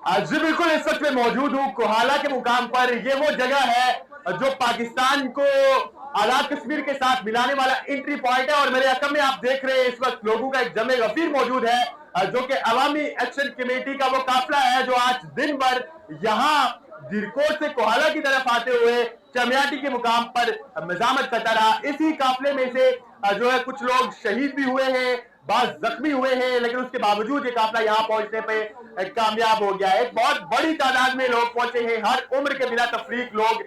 जी बिल्कुल, इस वक्त मैं मौजूद हूँ कोहाला के मुकाम पर। ये वो जगह है जो पाकिस्तान को आजाद कश्मीर के साथ मिलाने वाला एंट्री पॉइंट है। और मेरे अकम में आप देख रहे हैं इस वक्त लोगों का एक जमे गफीर मौजूद है, जो कि अवामी एक्शन कमेटी का वो काफिला है जो आज दिन भर यहाँ दिरकोट से कोहाला की तरफ आते हुए चमियाटी के मुकाम पर मजामत करता रहा। इसी काफिले में से जो है कुछ लोग शहीद भी हुए हैं, बाद जख्मी हुए हैं, लेकिन उसके बावजूद ये काफिला यहाँ पहुंचने पे कामयाब हो गया है। एक बहुत बड़ी तादाद में लोग पहुंचे हैं, हर उम्र के बिना तफरीक लोग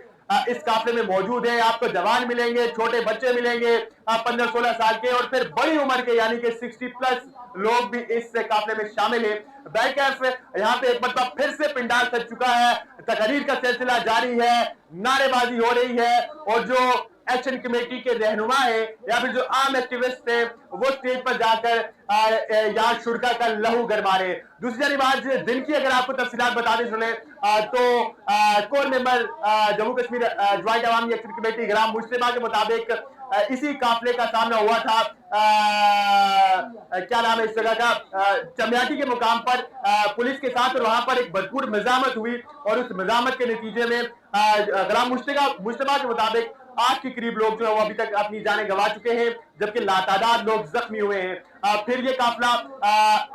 इस काफिले में मौजूद हैं। आपको जवान मिलेंगे, छोटे बच्चे मिलेंगे 15-16 साल के, और फिर बड़ी उम्र के यानी कि 60+ लोग भी इस काफिले में शामिल हैं। बैकएफ यहाँ पे एक मतलब फिर से पिंडाल सज चुका है, तकरीर का सिलसिला जारी है, नारेबाजी हो रही है, और जो एक्शन कमेटी के रहनुमा है या फिर जो आम एक्टिविस्ट है वो स्टेज पर जाकर यहाँ शुरका का लहू गरमा रहे। दूसरी जानिब आज दिन की अगर आपको तफसीलात बताते चले तो core member Jammu Kashmir joint Awami action committee ग्राम मुश्तबा के मुताबिक इसी काफिले का सामना हुआ था क्या नाम है इस जगह का, चमियाटी के मुकाम पर पुलिस के साथ, और वहां पर एक भरपूर मजामत हुई, और उस मजामत के नतीजे में ग्राम मुश्तबा के मुताबिक 8 के करीब लोग जो है वो अभी तक अपनी जानें गंवा चुके हैं, जबकि लातादाद लोग जख्मी हुए हैं। फिर ये काफिला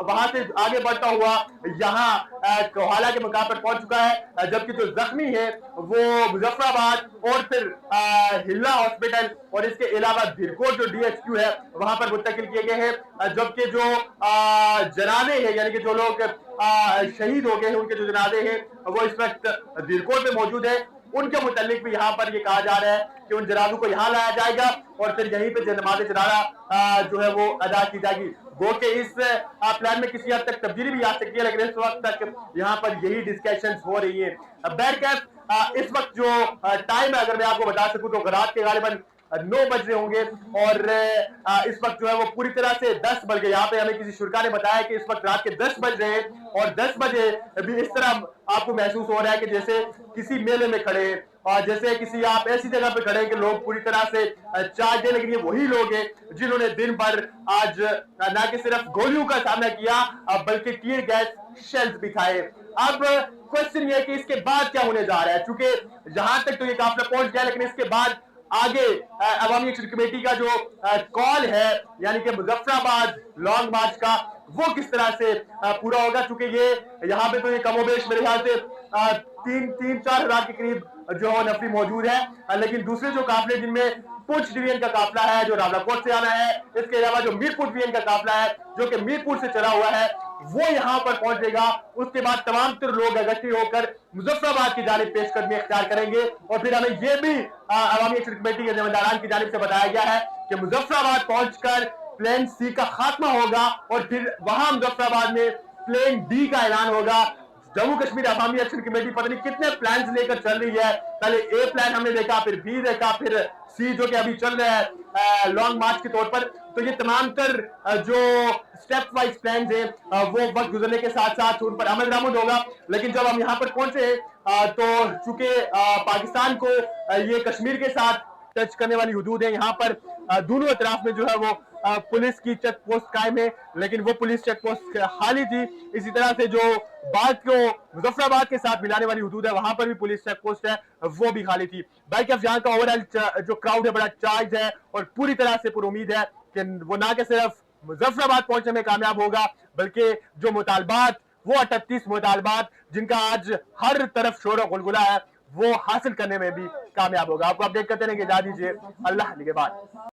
वहां से आगे बढ़ता हुआ यहाँ कोहाला के मुकाम पर पहुंच चुका है, जबकि जो जख्मी है वो मुजफ्फराबाद और फिर हिल्ला हॉस्पिटल और इसके अलावा दिरकोट जो DHQ है वहां पर मुंतकिल किए गए हैं। जबकि जो जनाजे हैं यानी कि जो लोग शहीद हो गए हैं उनके जो जनाजे हैं वो इस वक्त दिरकोट में मौजूद है। उनके मुतालिक भी यहाँ पर ये कहा जा रहा है कि उन जनाजों को यहाँ लाया जाएगा और फिर यहीं पे नमाज जनाजा जो है वो अदा की जाएगी। गो के इस प्लान में किसी हद तक तब्दीली भी आ सकती है, लेकिन इस वक्त तक यहाँ पर यही डिस्कशन हो रही है। बैरकैफ इस वक्त जो टाइम है अगर मैं आपको बता सकूं तो रात के गालिबन 9 बज रहे होंगे, और इस वक्त जो है वो पूरी तरह से 10 बज गए। यहाँ पे हमें किसी शुरका ने बताया कि इस वक्त रात के 10 बज रहे हैं, और 10 बजे भी इस तरह आपको महसूस हो रहा है कि जैसे किसी मेले में खड़े हैं, और जैसे किसी आप ऐसी जगह पे खड़े हैं कि लोग पूरी तरह से चार्ज है। लेकिन ये वही लोग हैं जिन्होंने दिन भर आज न कि सिर्फ गोलियों का सामना किया बल्कि टीयर गैस शेल्स भी खाए। अब क्वेश्चन ये है कि इसके बाद क्या होने जा रहा है, चूंकि जहां तक तो ये काफिला पहुंच गया, लेकिन इसके बाद आगे अवामी एक्शन कमेटी का जो कॉल है यानी कि मुजफ्फराबाद लॉन्ग मार्च का, वो किस तरह से पूरा होगा। चूंकि ये यहाँ पे तो ये कमोबेश मेरे ख्याल से 3-4 हजार के करीब जो है नफरी मौजूद है, लेकिन दूसरे जो काफिले जिनमें पुंछ डिवीजन का काफिला है जो रावलाकोट से आना है, इसके अलावा जो मीरपुर डिवीजन का काफिला है जो कि मीरपुर से चला हुआ है वो यहाँ पर पहुंचेगा। उसके बाद तमाम तर लोग इकट्ठे होकर मुजफ्फराबाद की जानिब पेशकदमी इख्तियार करेंगे, और फिर हमें यह भी अवामी एक्शन कमेटी के जिम्मेदारान की जानिब से बताया गया है कि मुजफ्फराबाद पहुंचकर प्लान C का खात्मा होगा, और फिर वहां मुजफ्फराबाद में प्लान D का ऐलान होगा। जम्मू कश्मीर अवामी एक्शन कमेटी पता नहीं कितने प्लान्स लेकर चल रही है, पहले A प्लान हमने देखा, फिर B देखा, फिर C जो कि अभी चल रहा है लॉन्ग मार्च के तौर पर। तो ये तमाम तर जो स्टेप वाइज प्लान है वो वक्त गुजरने के साथ साथ उन पर अमल दरामद होगा। लेकिन जब हम यहाँ पर पहुंचे तो चूंकि पाकिस्तान को ये कश्मीर के साथ टच करने वाली हुदूद है, यहाँ पर दोनों अतराफ में जो है वो पुलिस की चेक पोस्ट कायम है, लेकिन वो पुलिस चेक पोस्ट खाली थी। इसी तरह से जो बाद को मुजफ्फराबाद के साथ मिलाने वाली हुदूद है वहां पर भी पुलिस चेक पोस्ट है वो भी खाली थी। बाकी अब यहाँ का ओवरऑल जो क्राउड है बड़ा चार्ज है और पूरी तरह से पुर उम्मीद है कि वो ना कि सिर्फ मुजफ्फराबाद पहुंचने में कामयाब होगा, बल्कि जो मुतालबात वो 38 मुतालबात जिनका आज हर तरफ शोर और गुलगुला है वो हासिल करने में भी कामयाब होगा। आपको अपडेट करते रहेंगे, इजाजत दीजिए, अल्लाह निगहबान।